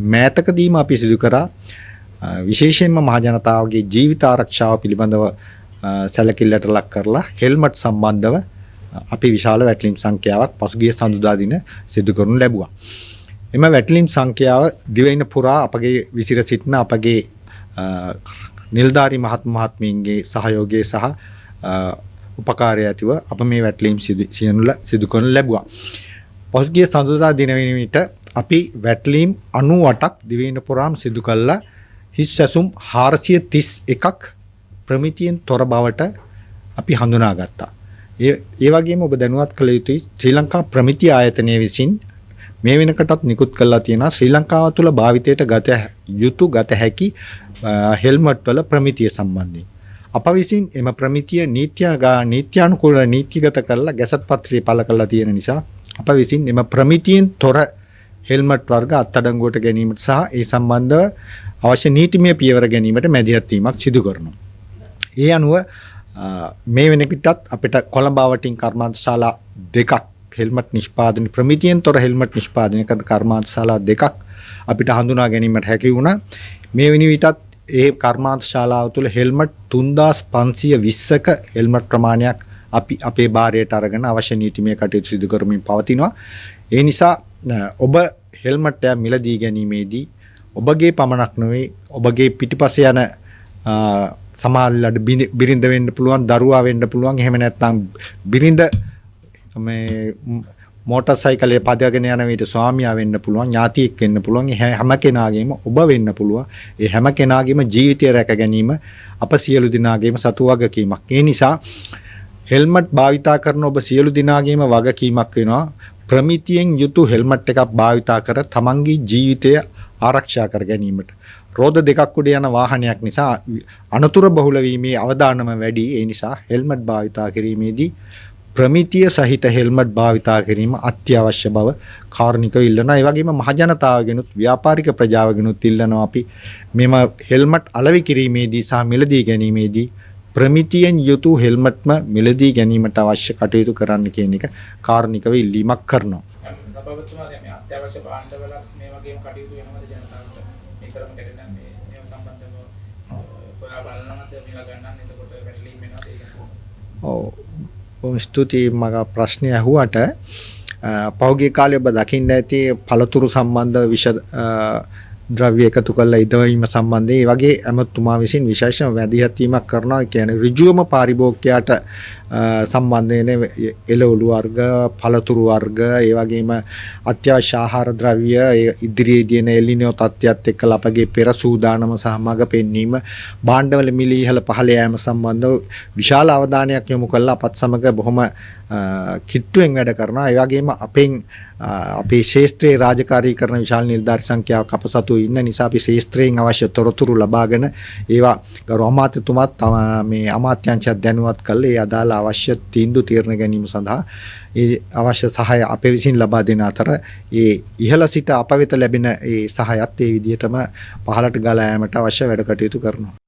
මෑතකදීම අපි සිදු කරා විශේෂයෙන්ම මහ ජනතාවගේ ජීවිත ආරක්ෂාව පිළිබඳව සැලකිල්ලට ලක් කරලා හෙල්මට් සම්බන්ධව අපි විශාල වැටලීම් සංඛ්‍යාවක් පසුගිය සඳුදා දින සිදු කරනු ලැබුවා. එම වැටලීම් සංඛ්‍යාව දිවයින පුරා අපගේ විසිර සිටින අපගේ නිලධාරී මහත්මීන්ගේ සහයෝගය සහ උපකාරය ඇතිව අප මේ වැටලීම් සිදු කරනු ලැබුවා. පසුගිය සඳුදා දින වෙන විට අපි වැටලීම් 98ක් දිවයින පුරාම සිදු කළා. හිස් ඇසුම් 431ක් ප්‍රමිතියෙන් තොර බවට අපි හඳුනාගත්තා. ඒ වගේම ඔබ දැනුවත් කළ යුතුයි ශ්‍රී ලංකා ප්‍රමිති ආයතනය විසින් මේ වෙනකටත් නිකුත් කළා තියෙනවා ශ්‍රී ලංකාව තුළ භාවිතයට ගත හැකි හෙල්මට් වල ප්‍රමිතිය සම්බන්ධයෙන්. අප විසින් එම ප්‍රමිතිය නීත්‍යානුකූල නීතිගත කරලා ගැසට් පත්‍රය පළ කරලා තියෙන නිසා අප විසින් එම ප්‍රමිතියෙන් තොර හෙල්මට් වර්ග අත්අඩංගුවට ගැනීමට සහ ඒ සම්බන්ධව අවශ්‍ය නීතිමය පියවර ගැනීමට මැදිහත් වීමක් සිදු කරනවා. ඒ අනුව මේ වෙන පිටත් අපිට කොළඹ අවටින් කර්මාන්තශාලා දෙකක් හෙල්මට් නිෂ්පාදන ප්‍රමිතියෙන් තොර හෙල්මට් නිෂ්පාදනය කරන කර්මාන්තශාලා දෙකක් අපිට හඳුනා ගැනීමට හැකි වුණා. මේ වෙන විටත් ඒ කර්මාන්තශාලාව තුළ හෙල්මට් 3520ක හෙල්මට් ප්‍රමාණයක් අපි අපේ භාරයට අරගෙන අවශ්‍ය නීතිමය කටයුතු සිදු කරමින් පවතිනවා. ඒ නිසා ඔබ හෙල්මට් එක මිලදී ගැනීමේදී ඔබගේ පමණක් නෙවෙයි ඔබගේ පිටිපස්ස යන සමහරවිට බිරිඳ වෙන්න පුළුවන්, දරුවා වෙන්න පුළුවන්, එහෙම නැත්නම් බිරිඳ මේ මෝටර් සයිකලයේ පදවගෙන යන විට ස්වාමියා වෙන්න පුළුවන්, ඥාතියෙක් වෙන්න පුළුවන්. හැම කෙනාගේම ඔබ වෙන්න පුළුවන්. ඒ හැම කෙනාගේම ජීවිතය රැක ගැනීම අප සියලු දෙනාගේම සතු වගකීමක්. ඒ නිසා හෙල්මට් භාවිතා කරන ඔබ සියලු දෙනාගේම වගකීමක් වෙනවා. ප්‍රමිතියෙන් යුතු හෙල්මට් එකක් භාවිතා කර තමන්ගේ ජීවිතය ආරක්ෂා කර ගැනීමට. රෝද දෙකක් උඩ යන වාහනයක් නිසා අනතුරු බහුල වීමේ අවදානම වැඩි. ඒ නිසා හෙල්මට් භාවිතා කිරීමේදී ප්‍රමිතිය සහිත හෙල්මට් භාවිතා කිරීම අත්‍යවශ්‍ය බව කාරුණිකව ඉල්ලනවා. ඒ වගේම මහ ජනතාවගෙනුත් ව්‍යාපාරික ප්‍රජාවගෙනුත් ඉල්ලනවා අපි මෙම හෙල්මට් අලෙවි කිරීමේදී සහ මිලදී ගැනීමේදී ප්‍රමිතියෙන් යුතු හෙල්මට්ම මිලදී ගැනීමට අවශ්‍ය කටයුතු කරන්න කියන එක කාරුණිකව ඉල්ලීමක් කරනවා. සභාපතිතුමා දැන් මේ අත්‍යවශ්‍ය භාණ්ඩවල මේ වගේම කටයුතු වෙනවද ජනතාවට මේකම ගැටෙන මේ සම්බන්ධව ඔයා බලනවාද මේවා ගන්නත් එතකොට වැටලීම් වෙනවද ඒක? ඔව් බොහොම ස්තුතියි මගේ ප්‍රශ්නය අහුවට. පෞද්ගලික කාලේ ඔබ දකින්න ඇති පළතුරු සම්බන්ධ විෂ ද්‍රව්‍ය එකතු කරලා ඉදවීම සම්බන්ධයෙන් ඒ වගේ ඇමතුමා විසින් විශේෂම වැදගත් වීමක් කරනවා. කියන්නේ ඍජුවම පාරිභෝගිකයාට සම්බන්ධ වෙන එළවලු වර්ග, පළතුරු වර්ග, ඒ වගේම අත්‍යවශ්‍ය ආහාර ද්‍රව්‍ය ඉදිරියේදී එන එල්නිනෝ තත්ත්වයක් එක්කලා අපගේ පෙර සූදානම සහ මඟ පෙන්වීම, භාණ්ඩවල මිල ඉහළ පහළ යාම සම්බන්ධව විශාල අවධානයක් යොමු කළා. අපත් සමග බොහොම කිට්ටුවෙන් වැඩ කරනවා. ඒ වගේම අපේ ශාස්ත්‍රීය රාජකාරී කරන විශාල නිලධාරී සංඛ්‍යාවක් අප සතු ඉන්න නිසා අපි ශාස්ත්‍රයෙන් අවශ්‍ය තොරතුරු ලබාගෙන ඒවා ගරු අමාත්‍යතුමාත් මේ අමාත්‍යාංශයක් දැනුවත් කළේ ඒ අදාළ අවශ්‍ය තීන්දුව තීරණ ගැනීම සඳහා ඒ අවශ්‍ය සහාය අප විසින් ලබා දෙන අතර ඒ ඉහළ සිට අප වෙත ලැබෙන ඒ සහායත් ඒ විදිහටම පහළට ගලා යාමට අවශ්‍ය වැඩ කටයුතු කරනවා.